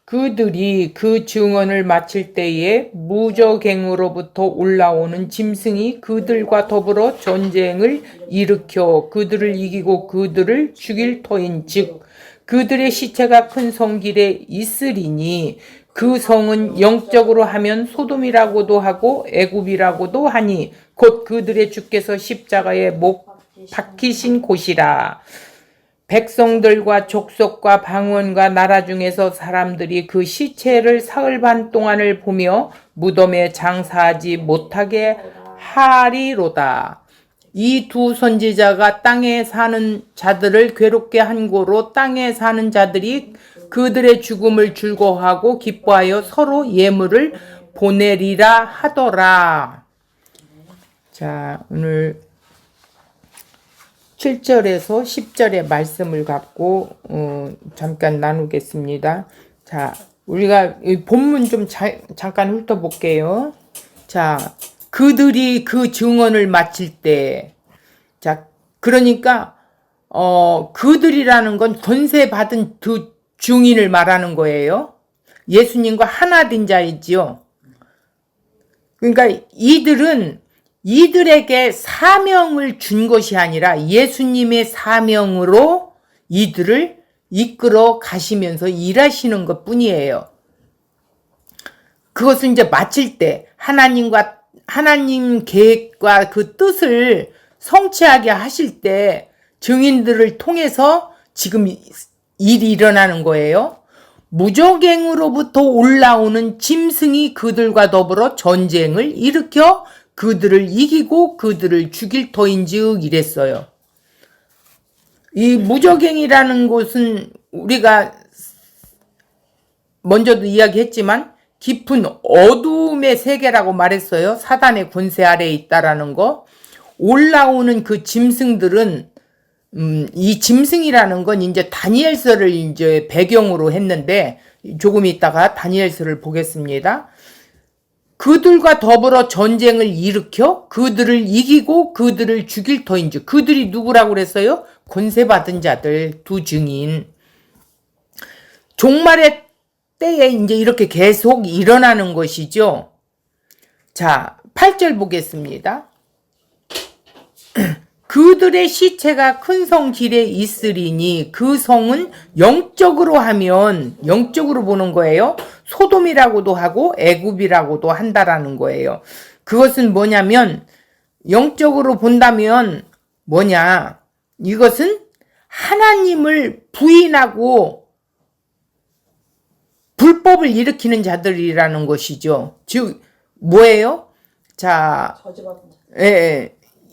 그들이 그 증언을 마칠 때에 무저갱으로부터 올라오는 짐승이 그들과 더불어 전쟁을 일으켜 그들을 이기고 그들을 죽일 터인즉 그들의 시체가 큰 성길에 있으리니 그 성은 영적으로 하면 소돔이라고도 하고 애굽이라고도 하니 곧 그들의 주께서 십자가에 못 박히신 곳이라. 백성들과 족속과 방언과 나라 중에서 사람들이 그 시체를 사흘 반 동안을 보며 무덤에 장사하지 못하게 하리로다. 이 두 선지자가 땅에 사는 자들을 괴롭게 한 고로 땅에 사는 자들이 그들의 죽음을 즐거워하고 기뻐하여 서로 예물을 보내리라 하더라. 자, 오늘 7절에서 10절의 말씀을 갖고 잠깐 나누겠습니다. 자, 우리가 본문 좀 잠깐 훑어볼게요. 자, 그들이 그 증언을 마칠 때, 자, 그러니까 그들이라는 건 권세 받은 두 증인을 말하는 거예요. 예수님과 하나 된 자이지요. 그러니까 이들에게 사명을 준 것이 아니라 예수님의 사명으로 이들을 이끌어 가시면서 일하시는 것 뿐이에요. 그것을 이제 마칠 때 하나님 계획과 그 뜻을 성취하게 하실 때 증인들을 통해서 지금 일이 일어나는 거예요. 무저갱으로부터 올라오는 짐승이 그들과 더불어 전쟁을 일으켜 그들을 이기고 그들을 죽일 터인즉 이랬어요. 이 무저갱이라는 곳은 우리가 먼저도 이야기했지만 깊은 어둠의 세계라고 말했어요. 사단의 권세 아래에 있다라는 거. 올라오는 그 짐승들은 이 짐승이라는 건 이제 다니엘서를 이제 배경으로 했는데 조금 있다가 다니엘서를 보겠습니다. 그들과 더불어 전쟁을 일으켜 그들을 이기고 그들을 죽일 터인즉 그들이 누구라고 그랬어요? 권세받은 자들 두 증인. 종말의 때에 이제 이렇게 계속 일어나는 것이죠. 자, 8절 보겠습니다. 그들의 시체가 큰 성 길에 있으리니 그 성은 영적으로 하면 영적으로 보는 거예요. 소돔이라고도 하고 애굽이라고도 한다라는 거예요. 그것은 뭐냐면 영적으로 본다면 뭐냐? 이것은 하나님을 부인하고 불법을 일으키는 자들이라는 것이죠. 즉 뭐예요? 자,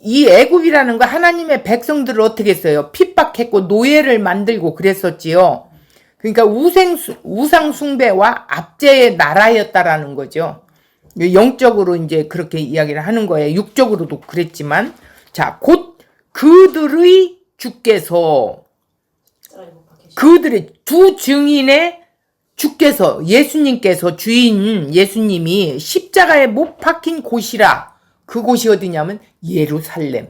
이 애굽이라는 거 하나님의 백성들을 어떻게 했어요? 핍박했고 노예를 만들고 그랬었지요. 그러니까 우상 숭배와 압제의 나라였다라는 거죠. 영적으로 이제 그렇게 이야기를 하는 거예요. 육적으로도 그랬지만, 자, 곧 그들의 주께서 그들의 두 증인의 주께서 예수님께서 주인 예수님이 십자가에 못 박힌 곳이라. 그곳이 어디냐면 예루살렘.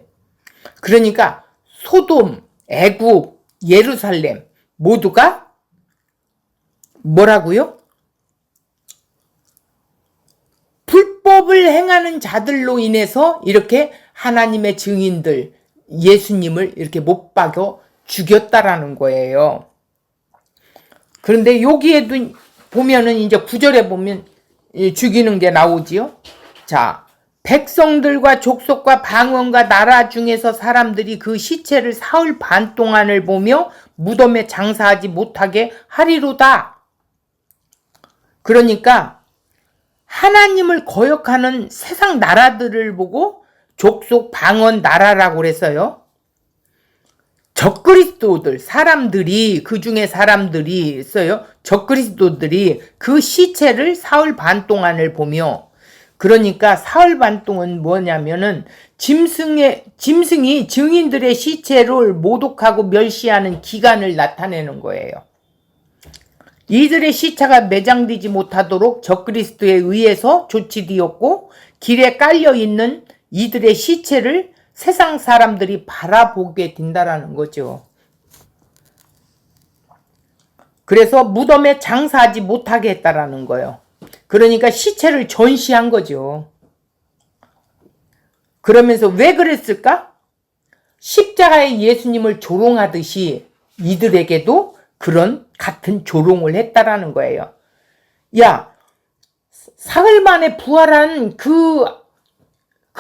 그러니까 소돔, 애굽, 예루살렘 모두가 뭐라고요? 불법을 행하는 자들로 인해서 이렇게 하나님의 증인들 예수님을 이렇게 못 박여 죽였다라는 거예요. 그런데 여기에도 보면은 이제 9절에 보면 죽이는 게 나오지요. 자, 백성들과 족속과 방언과 나라 중에서 사람들이 그 시체를 사흘 반 동안을 보며 무덤에 장사하지 못하게 하리로다. 그러니까 하나님을 거역하는 세상 나라들을 보고 족속 방언 나라라고 그랬어요. 적그리스도들 사람들이 그중에 사람들이 있어요. 적그리스도들이 그 시체를 사흘 반 동안을 보며 그러니까 사흘 반 동안 뭐냐면은 짐승이 증인들의 시체를 모독하고 멸시하는 기간을 나타내는 거예요. 이들의 시체가 매장되지 못하도록 적그리스도에 의해서 조치되었고 길에 깔려있는 이들의 시체를 세상 사람들이 바라보게 된다라는 거죠. 그래서 무덤에 장사하지 못하게 했다라는 거예요. 그러니까 시체를 전시한 거죠. 그러면서 왜 그랬을까? 십자가에 예수님을 조롱하듯이 이들에게도 그런 같은 조롱을 했다라는 거예요. 야, 사흘 만에 부활한 그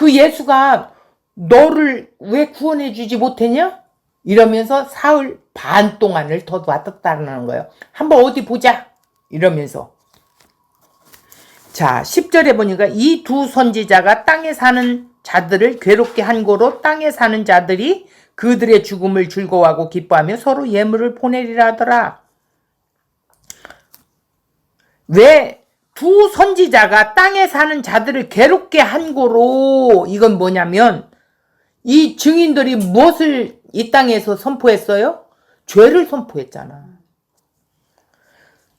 예수가 너를 왜 구원해 주지 못했냐? 이러면서 사흘 반 동안을 더 놔뒀다는 거예요. 한번 어디 보자. 이러면서. 자, 10절에 보니까 이 두 선지자가 땅에 사는 자들을 괴롭게 한 고로 땅에 사는 자들이 그들의 죽음을 즐거워하고 기뻐하며 서로 예물을 보내리라 하더라. 왜 두 선지자가 땅에 사는 자들을 괴롭게 한 고로, 이건 뭐냐면 이 증인들이 무엇을 이 땅에서 선포했어요? 죄를 선포했잖아.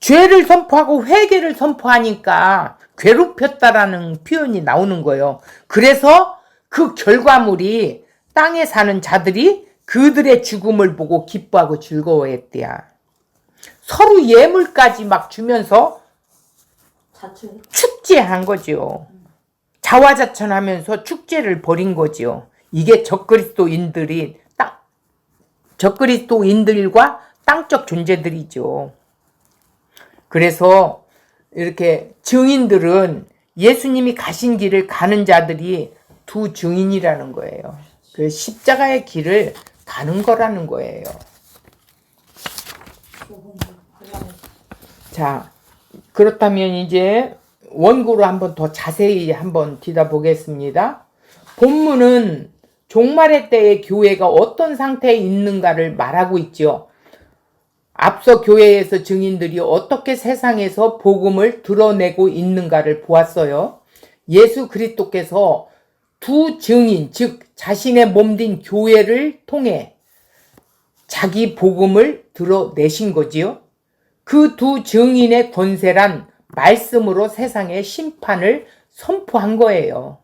죄를 선포하고 회개를 선포하니까 괴롭혔다라는 표현이 나오는 거예요. 그래서 그 결과물이 땅에 사는 자들이 그들의 죽음을 보고 기뻐하고 즐거워했대야. 서로 예물까지 막 주면서 축제한 거죠. 자화자찬하면서 축제를 벌인 거죠. 이게 적그리스도인들과 땅적 존재들이죠. 그래서 이렇게 증인들은 예수님이 가신 길을 가는 자들이 두 증인이라는 거예요. 그 십자가의 길을 가는 거라는 거예요. 자, 그렇다면 이제 원고로 한번 더 자세히 한번 뒤다보겠습니다. 본문은 종말의 때의 교회가 어떤 상태에 있는가를 말하고 있죠. 앞서 교회에서 증인들이 어떻게 세상에서 복음을 드러내고 있는가를 보았어요. 예수 그리스도께서 두 증인, 즉 자신의 몸된 교회를 통해 자기 복음을 드러내신 거지요. 그 두 증인의 권세란 말씀으로 세상의 심판을 선포한 거예요.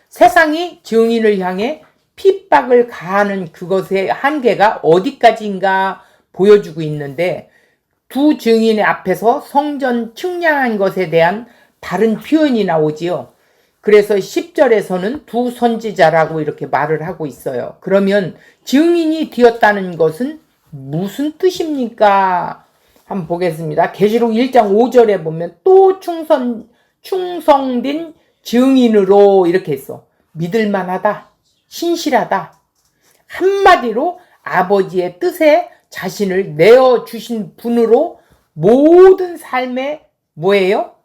세상이 증인을 향해 핍박을 가하는 그것의 한계가 어디까지인가 보여주고 있는데, 두 증인의 앞에서 성전 측량한 것에 대한 다른 표현이 나오지요. 그래서 10절에서는 두 선지자라고 이렇게 말을 하고 있어요. 그러면 증인이 되었다는 것은 무슨 뜻입니까? 한번 보겠습니다. 계시록 1장 5절에 보면 또 충성된 증인으로 이렇게 했어. 믿을만하다, 신실하다. 한마디로 아버지의 뜻에 자신을 내어주신 분으로 모든 삶의 뭐예요?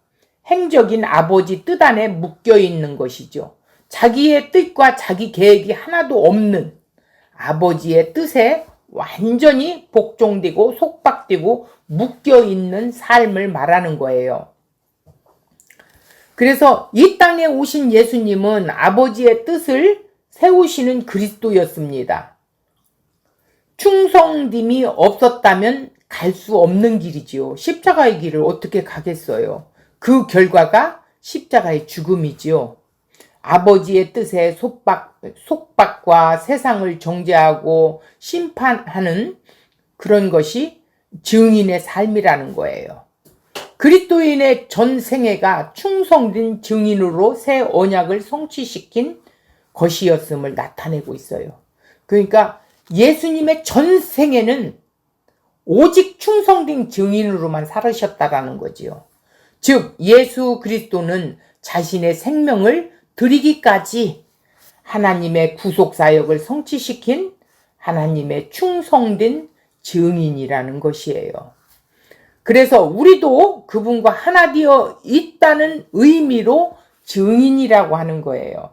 행적인 아버지 뜻 안에 묶여있는 것이죠. 자기의 뜻과 자기 계획이 하나도 없는 아버지의 뜻에 완전히 복종되고 속박되고 묶여있는 삶을 말하는 거예요. 그래서 이 땅에 오신 예수님은 아버지의 뜻을 세우시는 그리스도였습니다. 충성됨이 없었다면 갈 수 없는 길이지요. 십자가의 길을 어떻게 가겠어요? 그 결과가 십자가의 죽음이지요. 아버지의 뜻에 속박과 세상을 정죄하고 심판하는 그런 것이 증인의 삶이라는 거예요. 그리스도인의 전 생애가 충성된 증인으로 새 언약을 성취시킨 것이었음을 나타내고 있어요. 그러니까 예수님의 전 생애는 오직 충성된 증인으로만 살으셨다라는 거지요. 즉 예수 그리스도는 자신의 생명을 드리기까지 하나님의 구속사역을 성취시킨 하나님의 충성된 증인이라는 것이에요. 그래서 우리도 그분과 하나 되어 있다는 의미로 증인이라고 하는 거예요.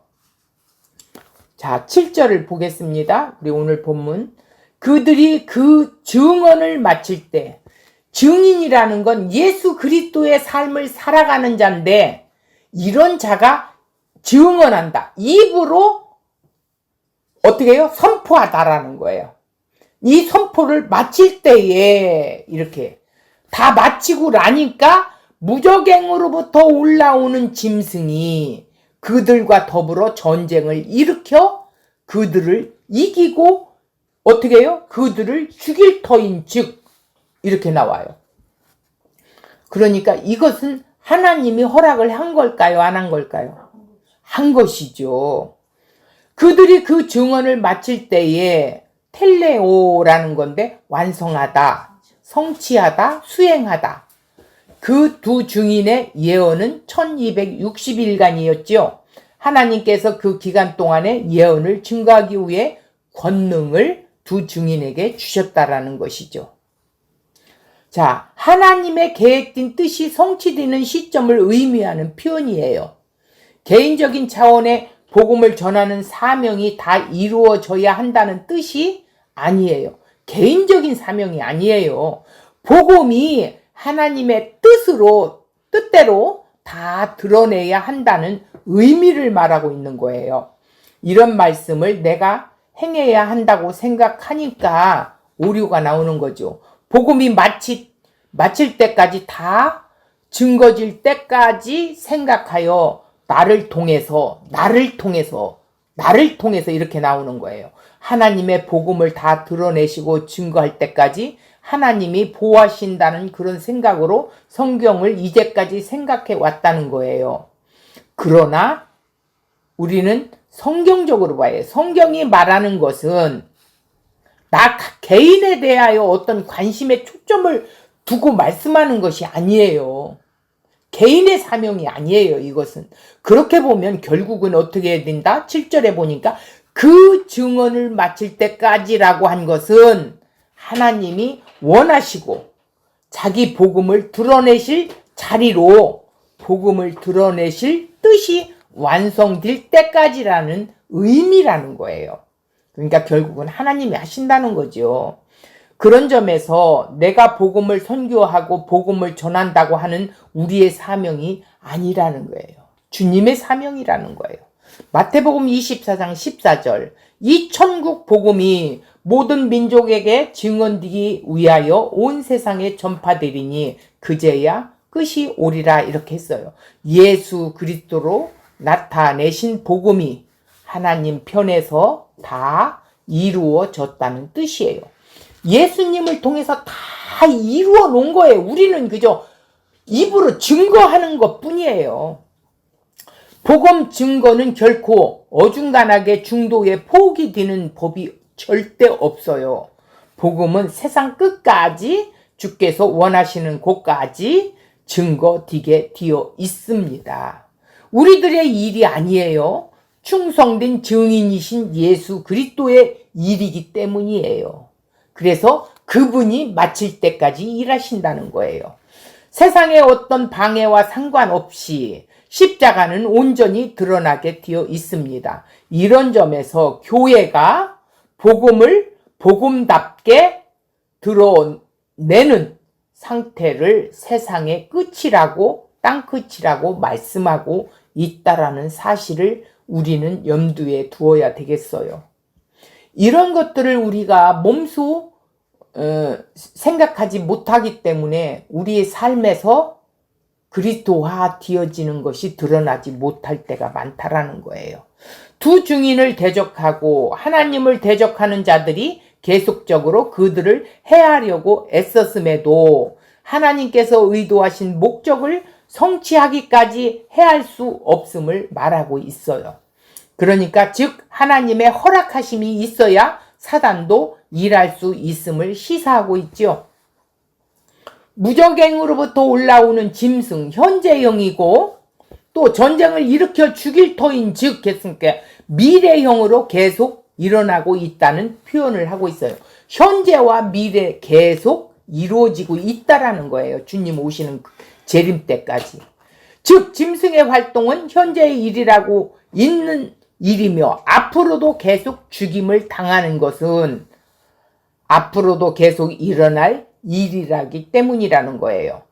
자, 7절을 보겠습니다. 우리 오늘 본문. 그들이 그 증언을 마칠 때, 증인이라는 건 예수 그리스도의 삶을 살아가는 자인데, 이런 자가 증언한다. 입으로 어떻게 해요? 선포하다라는 거예요. 이 선포를 마칠 때에 이렇게 다 마치고 나니까 무적행으로부터 올라오는 짐승이 그들과 더불어 전쟁을 일으켜 그들을 이기고 어떻게 해요? 그들을 죽일 터인 즉 이렇게 나와요. 그러니까 이것은 하나님이 허락을 한 걸까요? 안 한 걸까요? 한 것이죠. 그들이 그 증언을 마칠 때에 텔레오라는 건데 완성하다, 성취하다, 수행하다. 그 두 증인의 예언은 1260일간이었죠. 하나님께서 그 기간 동안에 예언을 증거하기 위해 권능을 두 증인에게 주셨다라는 것이죠. 자, 하나님의 계획된 뜻이 성취되는 시점을 의미하는 표현이에요. 개인적인 차원의 복음을 전하는 사명이 다 이루어져야 한다는 뜻이 아니에요. 개인적인 사명이 아니에요. 복음이 하나님의 뜻대로 다 드러내야 한다는 의미를 말하고 있는 거예요. 이런 말씀을 내가 행해야 한다고 생각하니까 오류가 나오는 거죠. 복음이 마칠 때까지 다 증거질 때까지 생각하여 나를 통해서 이렇게 나오는 거예요. 하나님의 복음을 다 드러내시고 증거할 때까지 하나님이 보호하신다는 그런 생각으로 성경을 이제까지 생각해 왔다는 거예요. 그러나 우리는 성경적으로 봐요. 성경이 말하는 것은 나 개인에 대하여 어떤 관심의 초점을 두고 말씀하는 것이 아니에요. 개인의 사명이 아니에요, 이것은. 그렇게 보면 결국은 어떻게 해야 된다? 7절에 보니까 그 증언을 마칠 때까지라고 한 것은 하나님이 원하시고 자기 복음을 드러내실 자리로 복음을 드러내실 뜻이 완성될 때까지라는 의미라는 거예요. 그러니까 결국은 하나님이 하신다는 거죠. 그런 점에서 내가 복음을 선교하고 복음을 전한다고 하는 우리의 사명이 아니라는 거예요. 주님의 사명이라는 거예요. 마태복음 24장 14절 이 천국 복음이 모든 민족에게 증언되기 위하여 온 세상에 전파되리니 그제야 끝이 오리라 이렇게 했어요. 예수 그리스도로 나타내신 복음이 하나님 편에서 다 이루어졌다는 뜻이에요. 예수님을 통해서 다 이루어 놓은 거예요. 우리는 그저 입으로 증거하는 것 뿐이에요. 복음 증거는 결코 어중간하게 중도에 포기되는 법이 절대 없어요. 복음은 세상 끝까지 주께서 원하시는 곳까지 증거되게 되어 있습니다. 우리들의 일이 아니에요. 충성된 증인이신 예수 그리스도의 일이기 때문이에요. 그래서 그분이 마칠 때까지 일하신다는 거예요. 세상의 어떤 방해와 상관없이 십자가는 온전히 드러나게 되어 있습니다. 이런 점에서 교회가 복음을 복음답게 드러내는 상태를 세상의 끝이라고 땅 끝이라고 말씀하고 있다라는 사실을 우리는 염두에 두어야 되겠어요. 이런 것들을 우리가 몸소 생각하지 못하기 때문에 우리의 삶에서 그리스도화 되어지는 것이 드러나지 못할 때가 많다라는 거예요. 두 증인을 대적하고 하나님을 대적하는 자들이 계속적으로 그들을 해하려고 애썼음에도 하나님께서 의도하신 목적을 성취하기까지 해할 수 없음을 말하고 있어요. 그러니까 즉 하나님의 허락하심이 있어야 사단도 일할 수 있음을 시사하고 있죠. 무적행으로부터 올라오는 짐승 현재형이고 또 전쟁을 일으켜 죽일 터인 즉 했으니까 미래형으로 계속 일어나고 있다는 표현을 하고 있어요. 현재와 미래 계속 이루어지고 있다라는 거예요. 주님 오시는 재림 때까지. 즉 짐승의 활동은 현재의 일이라고 있는 일이며 앞으로도 계속 죽임을 당하는 것은 앞으로도 계속 일어날 일이라기 때문이라는 거예요.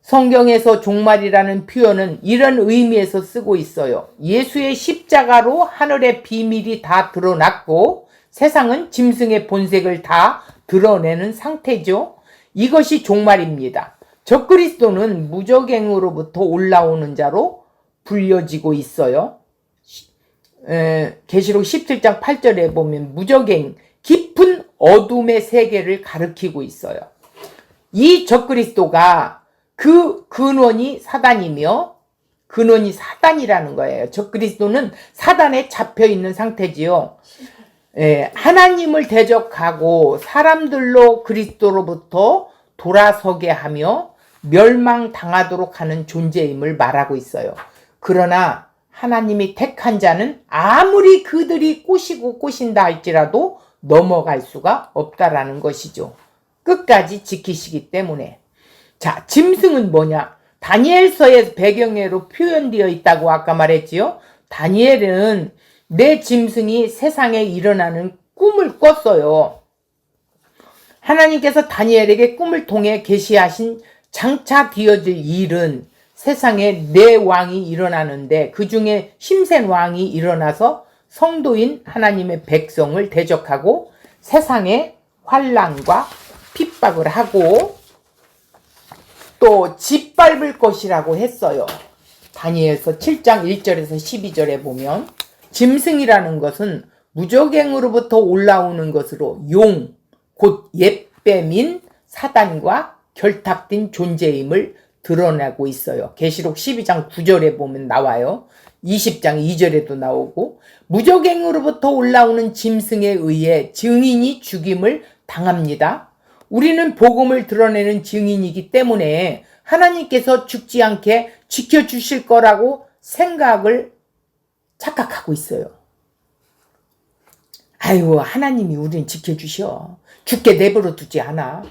성경에서 종말이라는 표현은 이런 의미에서 쓰고 있어요. 예수의 십자가로 하늘의 비밀이 다 드러났고 세상은 짐승의 본색을 다 드러내는 상태죠. 이것이 종말입니다. 적그리스도는 무적행으로부터 올라오는 자로 불려지고 있어요. 계시록 17장 8절에 보면 무적행, 깊은 어둠의 세계를 가리키고 있어요. 이 적그리스도가 그 근원이 사단이며 근원이 사단이라는 거예요. 적그리스도는 사단에 잡혀 있는 상태지요. 예, 하나님을 대적하고 사람들로 그리스도로부터 돌아서게 하며 멸망당하도록 하는 존재임을 말하고 있어요. 그러나 하나님이 택한 자는 아무리 그들이 꼬시고 꼬신다 할지라도 넘어갈 수가 없다라는 것이죠. 끝까지 지키시기 때문에. 자, 짐승은 뭐냐? 다니엘서의 배경으로 표현되어 있다고 아까 말했지요. 다니엘은 내 짐승이 세상에 일어나는 꿈을 꿨어요. 하나님께서 다니엘에게 꿈을 통해 계시하신 장차 되어질 일은 세상에 네 왕이 일어나는데 그 중에 심센 왕이 일어나서 성도인 하나님의 백성을 대적하고 세상에 환난과 핍박을 하고 또 짓밟을 것이라고 했어요. 다니엘서 7장 1절에서 12절에 보면 짐승이라는 것은 무적행으로부터 올라오는 것으로 용, 곧 옛뱀인 사단과 결탁된 존재임을 드러내고 있어요. 계시록 12장 9절에 보면 나와요. 20장 2절에도 나오고 무적행으로부터 올라오는 짐승에 의해 증인이 죽임을 당합니다. 우리는 복음을 드러내는 증인이기 때문에 하나님께서 죽지 않게 지켜주실 거라고 생각을 착각하고 있어요. 아이고, 하나님이 우리는 지켜주셔. 죽게 내버려 두지 않아.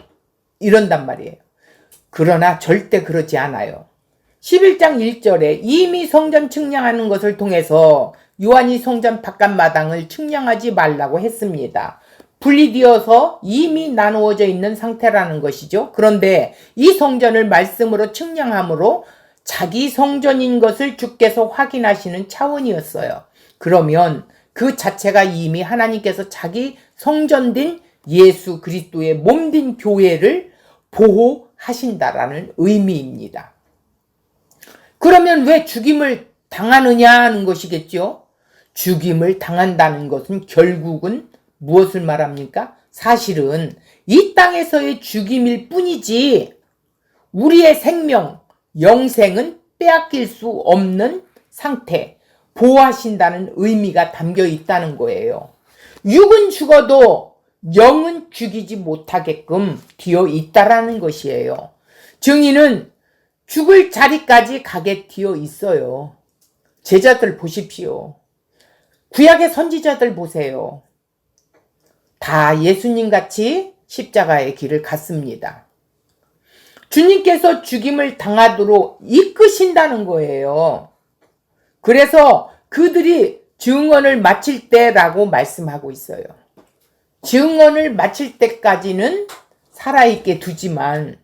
이런단 말이에요. 그러나 절대 그러지 않아요. 11장 1절에 이미 성전 측량하는 것을 통해서 요한이 성전 바깥마당을 측량하지 말라고 했습니다. 분리되어서 이미 나누어져 있는 상태라는 것이죠. 그런데 이 성전을 말씀으로 측량함으로 자기 성전인 것을 주께서 확인하시는 차원이었어요. 그러면 그 자체가 이미 하나님께서 자기 성전된 예수 그리스도의 몸된 교회를 보호하신다라는 의미입니다. 그러면 왜 죽임을 당하느냐 하는 것이겠죠. 죽임을 당한다는 것은 결국은 무엇을 말합니까? 사실은 이 땅에서의 죽임일 뿐이지 우리의 생명, 영생은 빼앗길 수 없는 상태, 보호하신다는 의미가 담겨 있다는 거예요. 육은 죽어도 영은 죽이지 못하게끔 되어 있다라는 것이에요. 증인은 죽을 자리까지 가게 되어 있어요. 제자들 보십시오. 구약의 선지자들 보세요. 다 예수님같이 십자가의 길을 갔습니다. 주님께서 죽임을 당하도록 이끄신다는 거예요. 그래서 그들이 증언을 마칠 때라고 말씀하고 있어요. 증언을 마칠 때까지는 살아있게 두지만,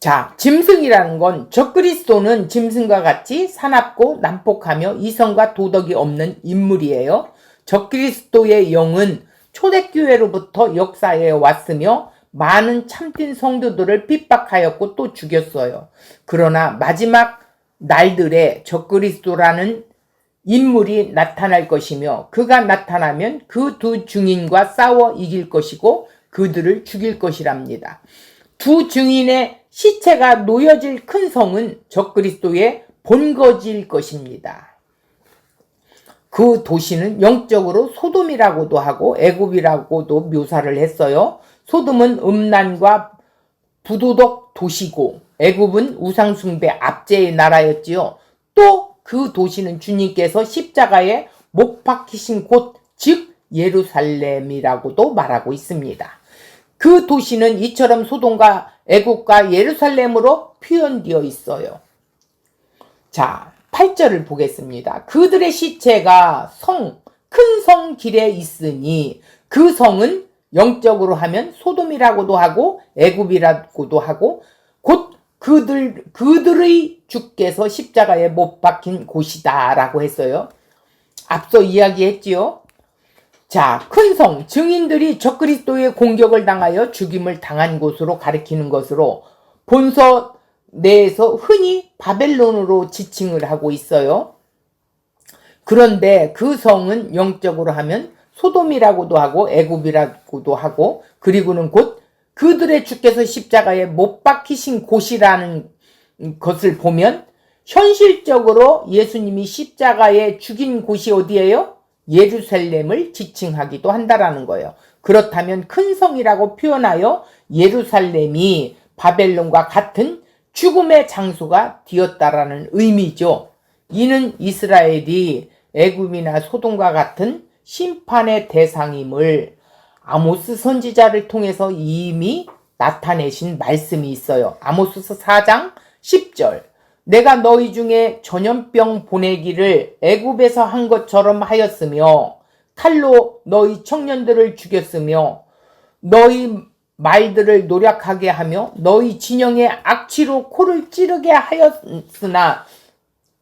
자, 짐승이라는 건 적그리스도는 짐승과 같이 사납고 난폭하며 이성과 도덕이 없는 인물이에요. 적그리스도의 영은 초대교회로부터 역사해 왔으며 많은 참된 성도들을 핍박하였고 또 죽였어요. 그러나 마지막 날들에 적그리스도라는 인물이 나타날 것이며 그가 나타나면 그 두 증인과 싸워 이길 것이고 그들을 죽일 것이랍니다. 두 증인의 시체가 놓여질 큰 성은 적그리스도의 본거지일 것입니다. 그 도시는 영적으로 소돔이라고도 하고 애굽이라고도 묘사를 했어요. 소돔은 음란과 부도덕 도시고 애굽은 우상숭배 압제의 나라였지요. 또 그 도시는 주님께서 십자가에 못 박히신 곳, 즉 예루살렘이라고도 말하고 있습니다. 그 도시는 이처럼 소돔과 애굽과 예루살렘으로 표현되어 있어요. 자, 8절을 보겠습니다. 그들의 시체가 큰 성 길에 있으니 그 성은 영적으로 하면 소돔이라고도 하고 애굽이라고도 하고 곧 그들의 주께서 십자가에 못 박힌 곳이다 라고 했어요. 앞서 이야기했지요. 자, 큰 성, 증인들이 적그리스도의 공격을 당하여 죽임을 당한 곳으로 가리키는 것으로 본서 내에서 흔히 바벨론으로 지칭을 하고 있어요. 그런데 그 성은 영적으로 하면 소돔이라고도 하고 애굽이라고도 하고 그리고는 곧 그들의 주께서 십자가에 못 박히신 곳이라는 것을 보면 현실적으로 예수님이 십자가에 죽인 곳이 어디예요? 예루살렘을 지칭하기도 한다라는 거예요. 그렇다면 큰 성이라고 표현하여 예루살렘이 바벨론과 같은 죽음의 장소가 되었다라는 의미죠. 이는 이스라엘이 애굽이나 소돔과 같은 심판의 대상임을 아모스 선지자를 통해서 이미 나타내신 말씀이 있어요. 아모스서 4장 10절. 내가 너희 중에 전염병 보내기를 애굽에서 한 것처럼 하였으며 칼로 너희 청년들을 죽였으며 너희 말들을 노력하게 하며 너희 진영의 악취로 코를 찌르게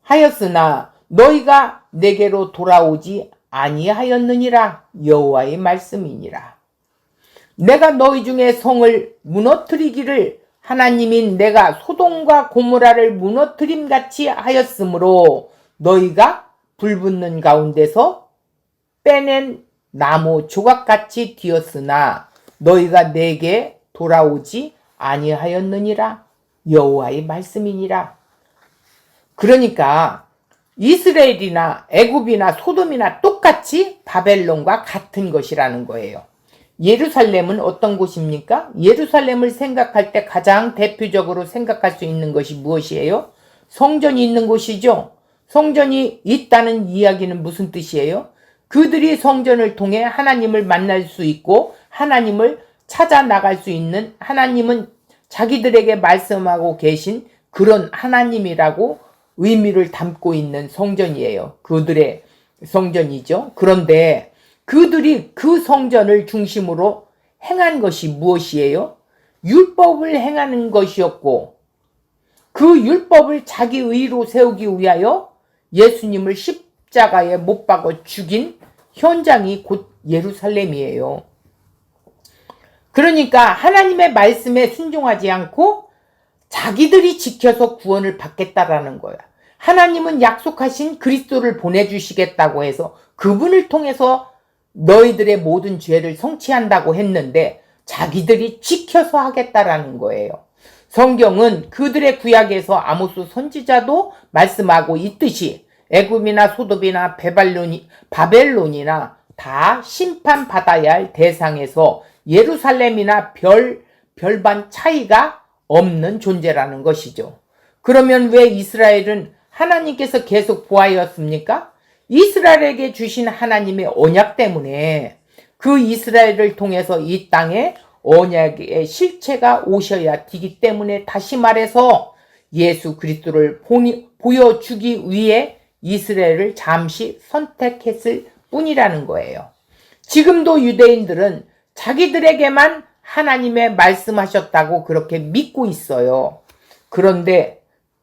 하였으나 너희가 내게로 돌아오지 아니하였느니라. 여호와의 말씀이니라. 내가 너희 중에 성을 무너뜨리기를 하나님인 내가 소돔과 고모라를 무너뜨림같이 하였으므로 너희가 불붙는 가운데서 빼낸 나무 조각같이 되었으나 너희가 내게 돌아오지 아니하였느니라. 여호와의 말씀이니라. 그러니까 이스라엘이나 애굽이나 소돔이나 똑같이 바벨론과 같은 것이라는 거예요. 예루살렘은 어떤 곳입니까? 예루살렘을 생각할 때 가장 대표적으로 생각할 수 있는 것이 무엇이에요? 성전이 있는 곳이죠. 성전이 있다는 이야기는 무슨 뜻이에요? 그들이 성전을 통해 하나님을 만날 수 있고 하나님을 찾아 나갈 수 있는, 하나님은 자기들에게 말씀하고 계신 그런 하나님이라고 의미를 담고 있는 성전이에요. 그들의 성전이죠. 그런데 그들이 그 성전을 중심으로 행한 것이 무엇이에요? 율법을 행하는 것이었고 그 율법을 자기 의로 세우기 위하여 예수님을 십자가에 못 박아 죽인 현장이 곧 예루살렘이에요. 그러니까 하나님의 말씀에 순종하지 않고 자기들이 지켜서 구원을 받겠다라는 거야. 하나님은 약속하신 그리스도를 보내주시겠다고 해서 그분을 통해서 너희들의 모든 죄를 성취한다고 했는데 자기들이 지켜서 하겠다라는 거예요. 성경은 그들의 구약에서 아모스 선지자도 말씀하고 있듯이 애굽이나 소돔이나 바벨론이나 다 심판받아야 할 대상에서 예루살렘이나 별반 차이가 없는 존재라는 것이죠. 그러면 왜 이스라엘은 하나님께서 계속 보아였습니까? 이스라엘에게 주신 하나님의 언약 때문에 그 이스라엘을 통해서 이 땅에 언약의 실체가 오셔야 되기 때문에 다시 말해서 예수 그리스도를 보여주기 위해 이스라엘을 잠시 선택했을 뿐이라는 거예요. 지금도 유대인들은 자기들에게만 하나님의 말씀하셨다고 그렇게 믿고 있어요. 그런데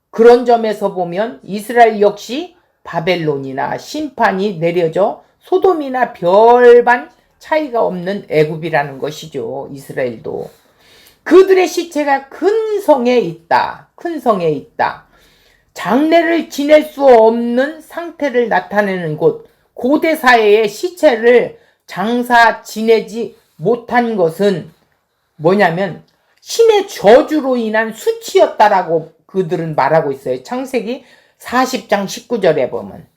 그런 점에서 보면 이스라엘 역시 바벨론이나 심판이 내려져 소돔이나 별반 차이가 없는 애굽이라는 것이죠. 이스라엘도. 그들의 시체가 큰 성에 있다. 큰 성에 있다. 장례를 지낼 수 없는 상태를 나타내는 곳. 고대 사회의 시체를 장사 지내지 못한 것은 뭐냐면 신의 저주로 인한 수치였다라고 그들은 말하고 있어요. 창세기 40장 19절에 보면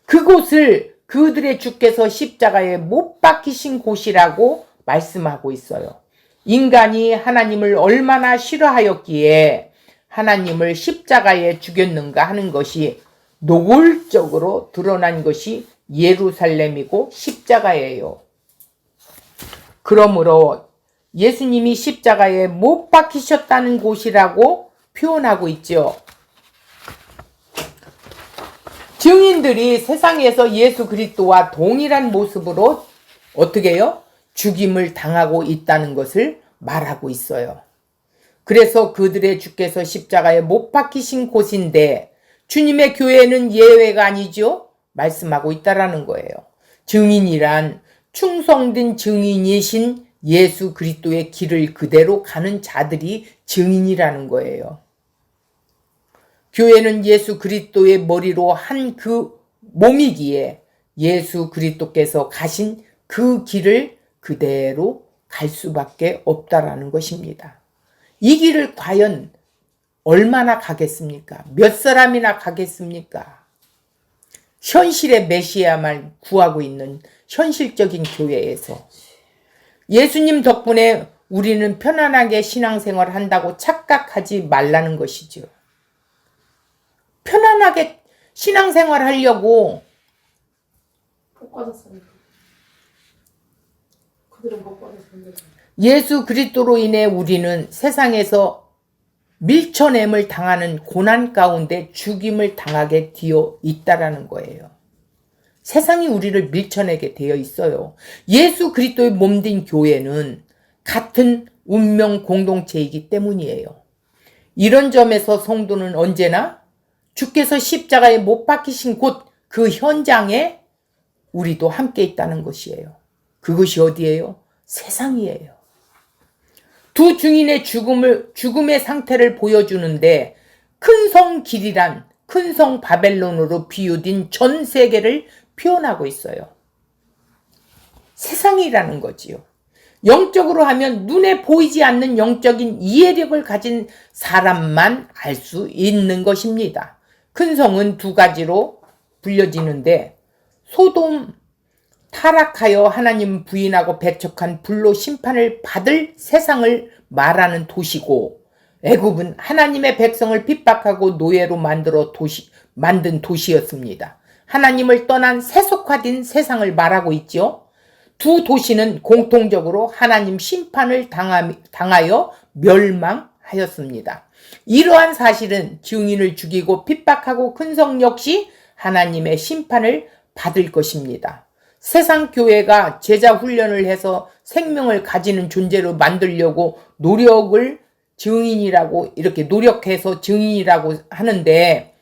그곳을 그들의 주께서 십자가에 못 박히신 곳이라고 말씀하고 있어요. 인간이 하나님을 얼마나 싫어하였기에 하나님을 십자가에 죽였는가 하는 것이 노골적으로 드러난 것이 예루살렘이고 십자가예요. 그러므로 예수님이 십자가에 못 박히셨다는 곳이라고 표현하고 있죠. 증인들이 세상에서 예수 그리스도와 동일한 모습으로 어떻게 해요? 죽임을 당하고 있다는 것을 말하고 있어요. 그래서 그들의 주께서 십자가에 못 박히신 곳인데 주님의 교회는 예외가 아니죠? 말씀하고 있다라는 거예요. 증인이란 충성된 증인이신 예수 그리스도의 길을 그대로 가는 자들이 증인이라는 거예요. 교회는 예수 그리스도의 머리로 한 그 몸이기에 예수 그리스도께서 가신 그 길을 그대로 갈 수밖에 없다라는 것입니다. 이 길을 과연 얼마나 가겠습니까? 몇 사람이나 가겠습니까? 현실의 메시아만 구하고 있는 현실적인 교회에서 예수님 덕분에 우리는 편안하게 신앙생활을 한다고 착각하지 말라는 것이죠. 편안하게 신앙생활 하려고 예수 그리스도로 인해 우리는 세상에서 밀쳐냄을 당하는 고난 가운데 죽임을 당하게 되어 있다라는 거예요. 세상이 우리를 밀쳐내게 되어 있어요. 예수 그리스도의 몸된 교회는 같은 운명 공동체이기 때문이에요. 이런 점에서 성도는 언제나 주께서 십자가에 못 박히신 곳 그 현장에 우리도 함께 있다는 것이에요. 그것이 어디예요? 세상이에요. 두 증인의 죽음의 상태를 보여주는데 큰 성 길이란 큰 성 바벨론으로 비유된 전 세계를 표현하고 있어요. 세상이라는 거지요. 영적으로 하면 눈에 보이지 않는 영적인 이해력을 가진 사람만 알 수 있는 것입니다. 큰 성은 두 가지로 불려지는데 소돔 타락하여 하나님 부인하고 배척한 불로 심판을 받을 세상을 말하는 도시고 애굽은 하나님의 백성을 핍박하고 노예로 만든 도시였습니다. 하나님을 떠난 세속화된 세상을 말하고 있죠. 두 도시는 공통적으로 하나님 심판을 당하여 멸망하였습니다. 이러한 사실은 증인을 죽이고 핍박하고 큰 성 역시 하나님의 심판을 받을 것입니다. 세상 교회가 제자 훈련을 해서 생명을 가지는 존재로 만들려고 노력을 증인이라고 이렇게 노력해서 증인이라고 하는데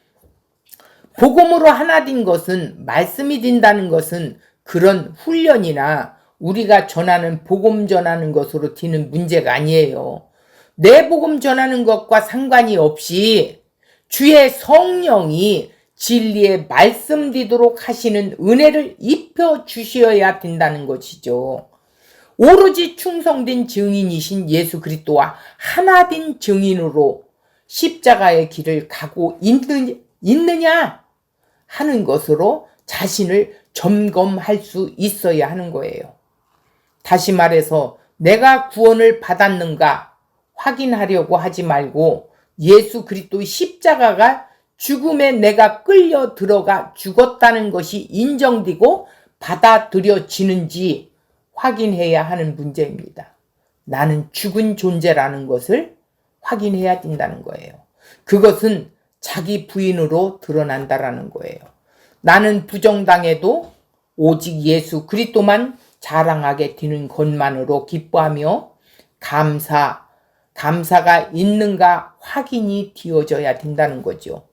복음으로 하나 된 것은 말씀이 된다는 것은 그런 훈련이나 우리가 전하는 복음 전하는 것으로 되는 문제가 아니에요. 내 복음 전하는 것과 상관이 없이 주의 성령이 진리의 말씀되도록 하시는 은혜를 입혀 주셔야 된다는 것이죠. 오로지 충성된 증인이신 예수 그리스도와 하나 된 증인으로 십자가의 길을 가고 있느냐 하는 것으로 자신을 점검할 수 있어야 하는 거예요. 다시 말해서 내가 구원을 받았는가 확인하려고 하지 말고 예수 그리스도의 십자가가 죽음에 내가 끌려 들어가 죽었다는 것이 인정되고 받아들여지는지 확인해야 하는 문제입니다. 나는 죽은 존재라는 것을 확인해야 된다는 거예요. 그것은 자기 부인으로 드러난다라는 거예요. 나는 부정당해도 오직 예수 그리스도만 자랑하게 되는 것만으로 기뻐하며 감사가 있는가 확인이 되어져야 된다는 거죠.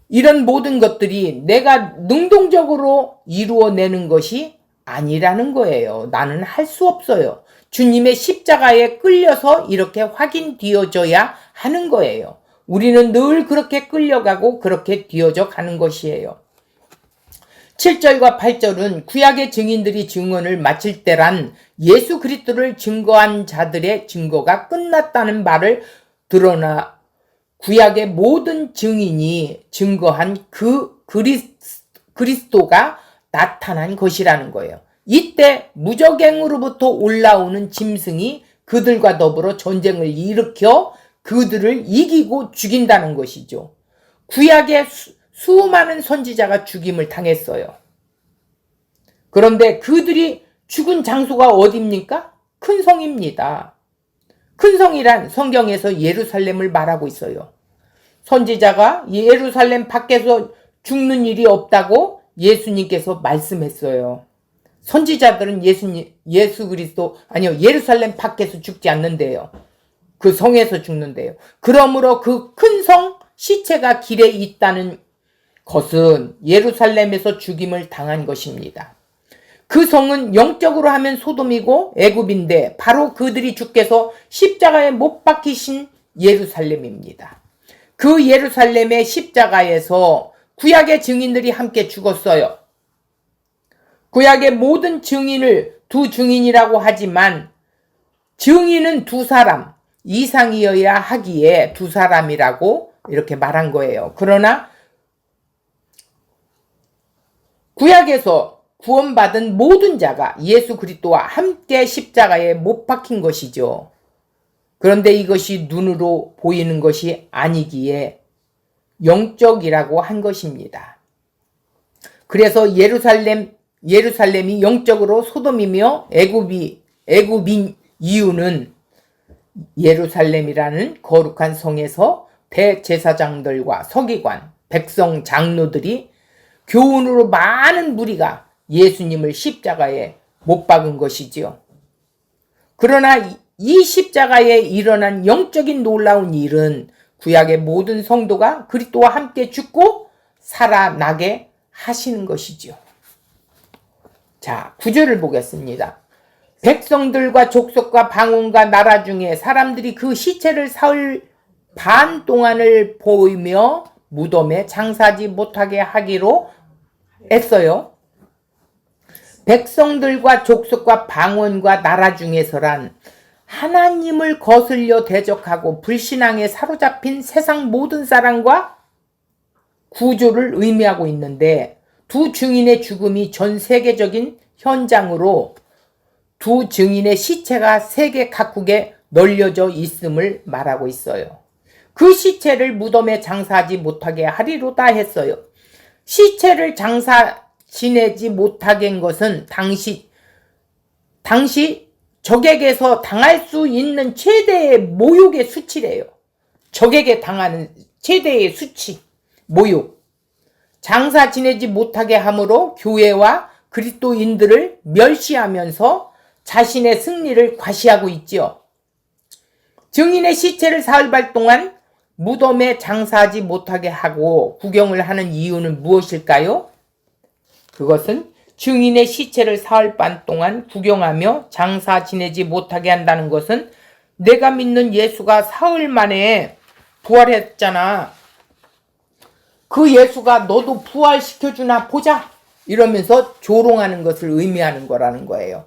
이런 모든 것들이 내가 능동적으로 이루어내는 것이 아니라는 거예요. 나는 할 수 없어요. 주님의 십자가에 끌려서 이렇게 확인되어져야 하는 거예요. 우리는 늘 그렇게 끌려가고 그렇게 되어져 가는 것이에요. 7절과 8절은 구약의 증인들이 증언을 마칠 때란 예수 그리스도를 증거한 자들의 증거가 끝났다는 말을 드러나 구약의 모든 증인이 증거한 그 그리스도가 나타난 것이라는 거예요. 이때 무적행으로부터 올라오는 짐승이 그들과 더불어 전쟁을 일으켜 그들을 이기고 죽인다는 것이죠. 구약의 수많은 선지자가 죽임을 당했어요. 그런데 그들이 죽은 장소가 어디입니까? 큰 성입니다. 큰 성이란 성경에서 예루살렘을 말하고 있어요. 선지자가 예루살렘 밖에서 죽는 일이 없다고 예수님께서 말씀했어요. 선지자들은 예수 그리스도 예루살렘 밖에서 죽지 않는데요. 그 성에서 죽는데요. 그러므로 그 큰 성 시체가 길에 있다는 것은 예루살렘에서 죽임을 당한 것입니다. 그 성은 영적으로 하면 소돔이고 애굽인데 바로 그들이 주께서 십자가에 못 박히신 예루살렘입니다. 그 예루살렘의 십자가에서 구약의 증인들이 함께 죽었어요. 구약의 모든 증인을 두 증인이라고 하지만 증인은 두 사람 이상이어야 하기에 두 사람이라고 이렇게 말한 거예요. 그러나 구약에서 구원받은 모든 자가 예수 그리스도와 함께 십자가에 못 박힌 것이죠. 그런데 이것이 눈으로 보이는 것이 아니기에 영적이라고 한 것입니다. 그래서 예루살렘이 영적으로 소돔이며 애굽인 이유는 예루살렘이라는 거룩한 성에서 대제사장들과 서기관, 백성 장로들이 교훈으로 많은 무리가 예수님을 십자가에 못 박은 것이지요. 그러나 이 십자가에 일어난 영적인 놀라운 일은 구약의 모든 성도가 그리스도와 함께 죽고 살아나게 하시는 것이지요. 자, 9절을 보겠습니다. 백성들과 족속과 방언과 나라 중에 사람들이 그 시체를 사흘 반 동안을 보이며 무덤에 장사하지 못하게 하기로 했어요. 백성들과 족속과 방언과 나라 중에서란 하나님을 거슬려 대적하고 불신앙에 사로잡힌 세상 모든 사람과 구조를 의미하고 있는데, 두 증인의 죽음이 전 세계적인 현장으로 두 증인의 시체가 세계 각국에 널려져 있음을 말하고 있어요. 그 시체를 무덤에 장사하지 못하게 하리로다 했어요. 시체를 장사 지내지 못하게 한 것은 당시 적에게서 당할 수 있는 최대의 모욕의 수치래요. 적에게 당하는 최대의 수치, 모욕. 장사 지내지 못하게 함으로 교회와 그리스도인들을 멸시하면서 자신의 승리를 과시하고 있지요. 증인의 시체를 사흘반 동안 무덤에 장사하지 못하게 하고 구경을 하는 이유는 무엇일까요? 그것은 증인의 시체를 사흘반 동안 구경하며 장사 지내지 못하게 한다는 것은 내가 믿는 예수가 사흘 만에 부활했잖아. 그 예수가 너도 부활시켜주나 보자 이러면서 조롱하는 것을 의미하는 거라는 거예요.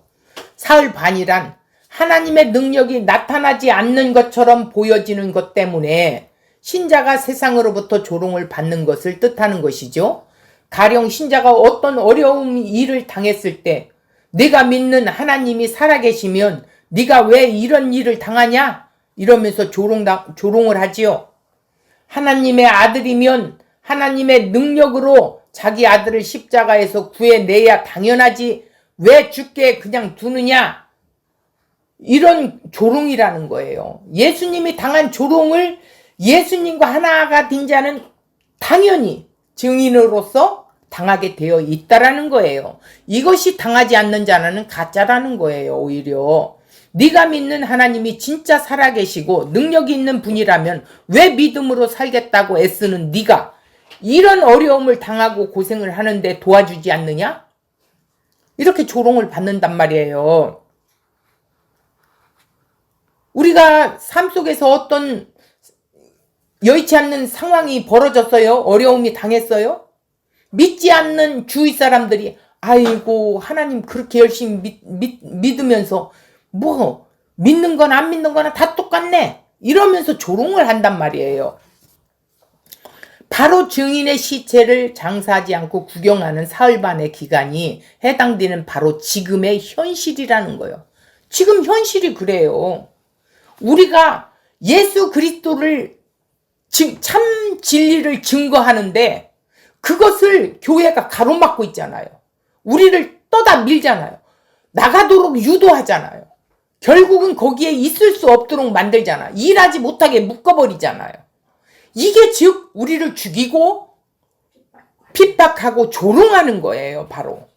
사흘 반이란 하나님의 능력이 나타나지 않는 것처럼 보여지는 것 때문에 신자가 세상으로부터 조롱을 받는 것을 뜻하는 것이죠. 가령 신자가 어떤 어려운 일을 당했을 때 네가 믿는 하나님이 살아계시면 네가 왜 이런 일을 당하냐? 이러면서 조롱을 하지요. 하나님의 아들이면 하나님의 능력으로 자기 아들을 십자가에서 구해내야 당연하지 왜 죽게 그냥 두느냐? 이런 조롱이라는 거예요. 예수님이 당한 조롱을 예수님과 하나가 된 자는 당연히 증인으로서 당하게 되어 있다라는 거예요. 이것이 당하지 않는 자는 가짜라는 거예요. 오히려 네가 믿는 하나님이 진짜 살아계시고 능력이 있는 분이라면 왜 믿음으로 살겠다고 애쓰는 네가 이런 어려움을 당하고 고생을 하는데 도와주지 않느냐? 이렇게 조롱을 받는단 말이에요. 우리가 삶 속에서 어떤 여의치 않는 상황이 벌어졌어요. 어려움이 당했어요. 믿지 않는 주위 사람들이 아이고 하나님 그렇게 열심히 믿으면서 뭐 믿는 거나 안 믿는 거나 다 똑같네 이러면서 조롱을 한단 말이에요. 바로 증인의 시체를 장사하지 않고 구경하는 사흘반의 기간이 해당되는 바로 지금의 현실이라는 거예요. 지금 현실이 그래요. 우리가 예수 그리스도를 참 진리를 증거하는데 그것을 교회가 가로막고 있잖아요. 우리를 떠다 밀잖아요. 나가도록 유도하잖아요. 결국은 거기에 있을 수 없도록 만들잖아요. 일하지 못하게 묶어버리잖아요. 이게 즉 우리를 죽이고 핍박하고 조롱하는 거예요. 바로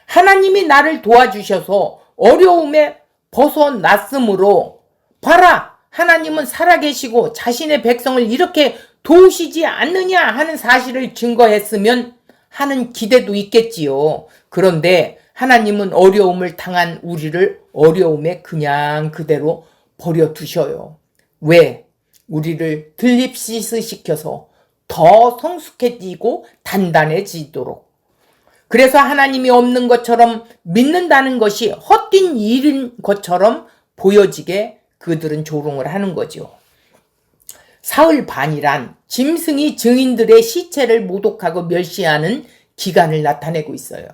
하나님이 나를 도와주셔서 어려움에 벗어났으므로 봐라 하나님은 살아계시고 자신의 백성을 이렇게 도우시지 않느냐 하는 사실을 증거했으면 하는 기대도 있겠지요. 그런데 하나님은 어려움을 당한 우리를 어려움에 그냥 그대로 버려두셔요. 왜? 우리를 들립시스시켜서 더 성숙해지고 단단해지도록. 그래서 하나님이 없는 것처럼 믿는다는 것이 헛된 일인 것처럼 보여지게 그들은 조롱을 하는 거죠. 사흘 반이란 짐승이 증인들의 시체를 모독하고 멸시하는 기간을 나타내고 있어요.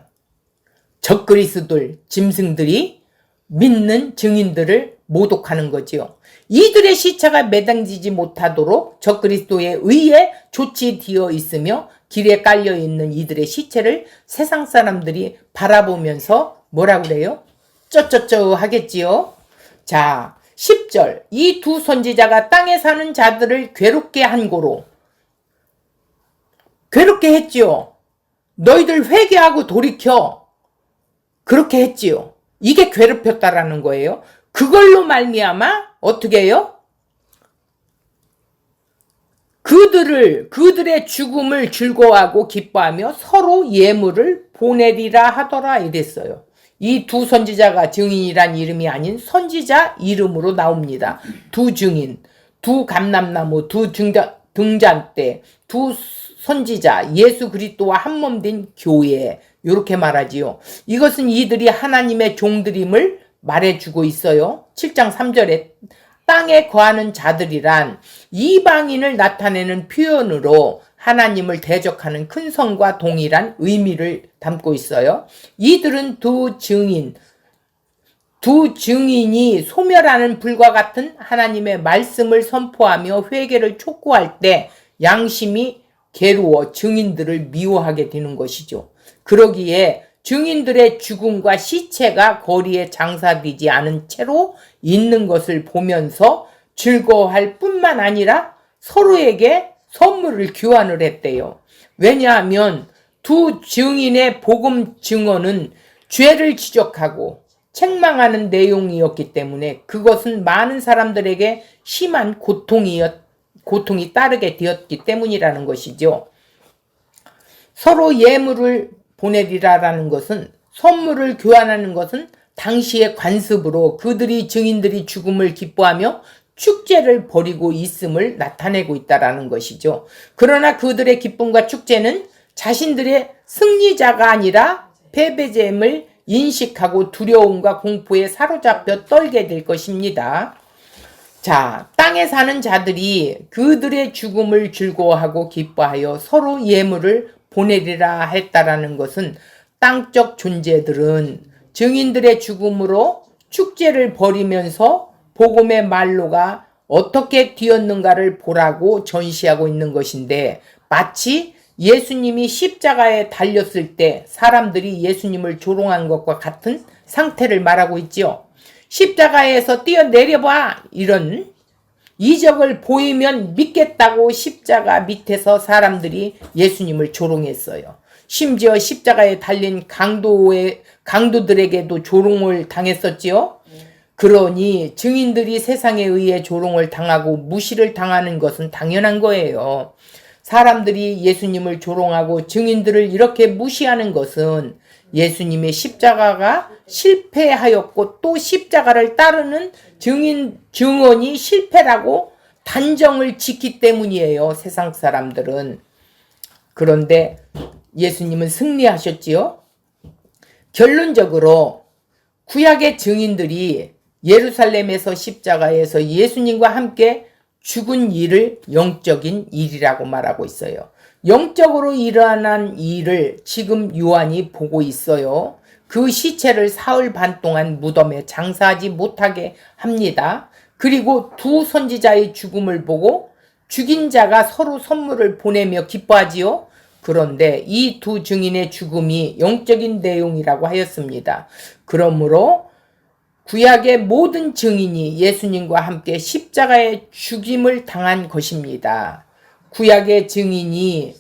적그리스도들, 짐승들이 믿는 증인들을 모독하는 거지요. 이들의 시체가 매당지지 못하도록 적그리스도에 의해 조치되어 있으며 길에 깔려있는 이들의 시체를 세상 사람들이 바라보면서 뭐라 그래요? 쩌쩌쩌 하겠지요. 자, 10절 이 두 선지자가 땅에 사는 자들을 괴롭게 한 고로 괴롭게 했지요. 너희들 회개하고 돌이켜. 그렇게 했지요. 이게 괴롭혔다라는 거예요. 그걸로 말미암아 어떻게 해요? 그들의 죽음을 즐거워하고 기뻐하며 서로 예물을 보내리라 하더라 이랬어요. 이 두 선지자가 증인이란 이름이 아닌 선지자 이름으로 나옵니다. 두 증인, 두 감람나무, 두 등잔대, 두 선지자, 예수 그리스도와 한몸 된 교회 이렇게 말하지요. 이것은 이들이 하나님의 종들임을 말해주고 있어요. 7장 3절에 땅에 거하는 자들이란 이방인을 나타내는 표현으로 하나님을 대적하는 큰 성과 동일한 의미를 담고 있어요. 이들은 두 증인이 소멸하는 불과 같은 하나님의 말씀을 선포하며 회개를 촉구할 때 양심이 괴로워 증인들을 미워하게 되는 것이죠. 그러기에 증인들의 죽음과 시체가 거리에 장사되지 않은 채로 있는 것을 보면서 즐거워할 뿐만 아니라 서로에게 선물을 교환을 했대요. 왜냐하면 두 증인의 복음 증언은 죄를 지적하고 책망하는 내용이었기 때문에 그것은 많은 사람들에게 심한 고통이 따르게 되었기 때문이라는 것이죠. 서로 예물을 보내리라라는 것은 선물을 교환하는 것은 당시의 관습으로 그들이 증인들이 죽음을 기뻐하며 축제를 벌이고 있음을 나타내고 있다라는 것이죠. 그러나 그들의 기쁨과 축제는 자신들의 승리자가 아니라 패배됨을 인식하고 두려움과 공포에 사로잡혀 떨게 될 것입니다. 자, 땅에 사는 자들이 그들의 죽음을 즐거워하고 기뻐하여 서로 예물을 보내리라 했다라는 것은 땅적 존재들은 증인들의 죽음으로 축제를 벌이면서 복음의 말로가 어떻게 되었는가를 보라고 전시하고 있는 것인데 마치 예수님이 십자가에 달렸을 때 사람들이 예수님을 조롱한 것과 같은 상태를 말하고 있지요. 십자가에서 뛰어내려봐 이런 이적을 보이면 믿겠다고 십자가 밑에서 사람들이 예수님을 조롱했어요. 심지어 십자가에 달린 강도들에게도 조롱을 당했었지요. 그러니 증인들이 세상에 의해 조롱을 당하고 무시를 당하는 것은 당연한 거예요. 사람들이 예수님을 조롱하고 증인들을 이렇게 무시하는 것은 예수님의 십자가가 실패하였고 또 십자가를 따르는 증언이 실패라고 단정을 짓기 때문이에요. 세상 사람들은. 그런데 예수님은 승리하셨지요. 결론적으로 구약의 증인들이 예루살렘에서 십자가에서 예수님과 함께 죽은 일을 영적인 일이라고 말하고 있어요. 영적으로 일어난 일을 지금 요한이 보고 있어요. 그 시체를 사흘 반 동안 무덤에 장사하지 못하게 합니다. 그리고 두 선지자의 죽음을 보고 죽인 자가 서로 선물을 보내며 기뻐하지요. 그런데 이 두 증인의 죽음이 영적인 내용이라고 하였습니다. 그러므로 구약의 모든 증인이 예수님과 함께 십자가에 죽임을 당한 것입니다. 구약의 증인이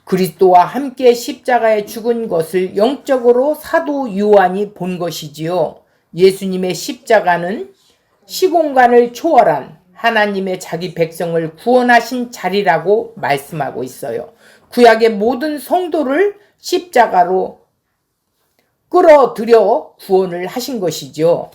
그리스도와 함께 십자가에 죽은 것을 영적으로 사도 요한이 본 것이지요. 예수님의 십자가는 시공간을 초월한 하나님의 자기 백성을 구원하신 자리라고 말씀하고 있어요. 구약의 모든 성도를 십자가로 끌어들여 구원을 하신 것이죠.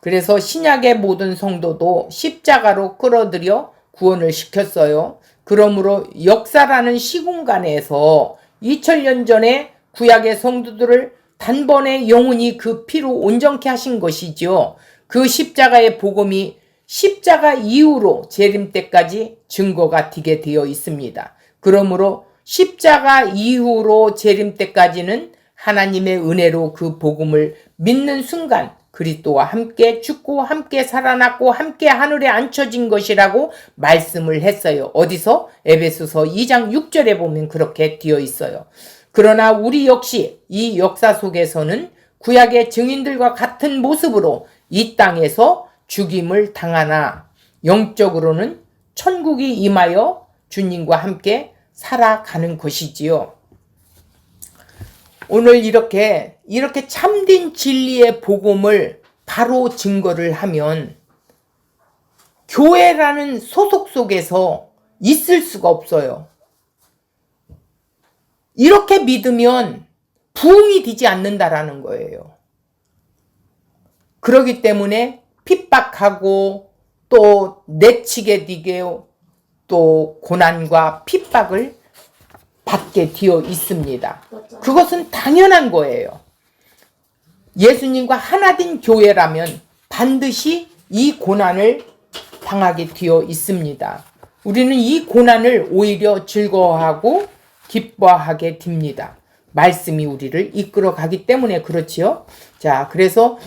그래서 신약의 모든 성도도 십자가로 끌어들여 구원을 시켰어요. 그러므로 역사라는 시공간에서 2000년 전에 구약의 성도들을 단번에 영원히 그 피로 온전케 하신 것이죠. 그 십자가의 복음이 십자가 이후로 재림 때까지 증거가 되게 되어 있습니다. 그러므로 십자가 이후로 재림 때까지는 하나님의 은혜로 그 복음을 믿는 순간 그리스도와 함께 죽고 함께 살아났고 함께 하늘에 앉혀진 것이라고 말씀을 했어요. 어디서? 에베소서 2장 6절에 보면 그렇게 되어 있어요. 그러나 우리 역시 이 역사 속에서는 구약의 증인들과 같은 모습으로 이 땅에서 죽임을 당하나 영적으로는 천국이 임하여 주님과 함께 살아가는 것이지요. 오늘 이렇게 참된 진리의 복음을 바로 증거를 하면 교회라는 소속 속에서 있을 수가 없어요. 이렇게 믿으면 부흥이 되지 않는다라는 거예요. 그렇기 때문에 핍박하고 또 내치게 되게 또 고난과 핍박을 받게 되어 있습니다. 그것은 당연한 거예요. 예수님과 하나된 교회라면 반드시 이 고난을 당하게 되어 있습니다. 우리는 이 고난을 오히려 즐거워하고 기뻐하게 됩니다. 말씀이 우리를 이끌어 가기 때문에 그렇지요. 자, 그래서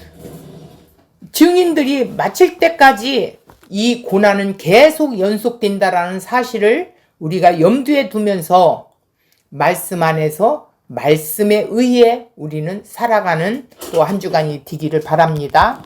증인들이 마칠 때까지 이 고난은 계속 연속된다라는 사실을 우리가 염두에 두면서 말씀 안에서 말씀에 의해 우리는 살아가는 또 한 주간이 되기를 바랍니다.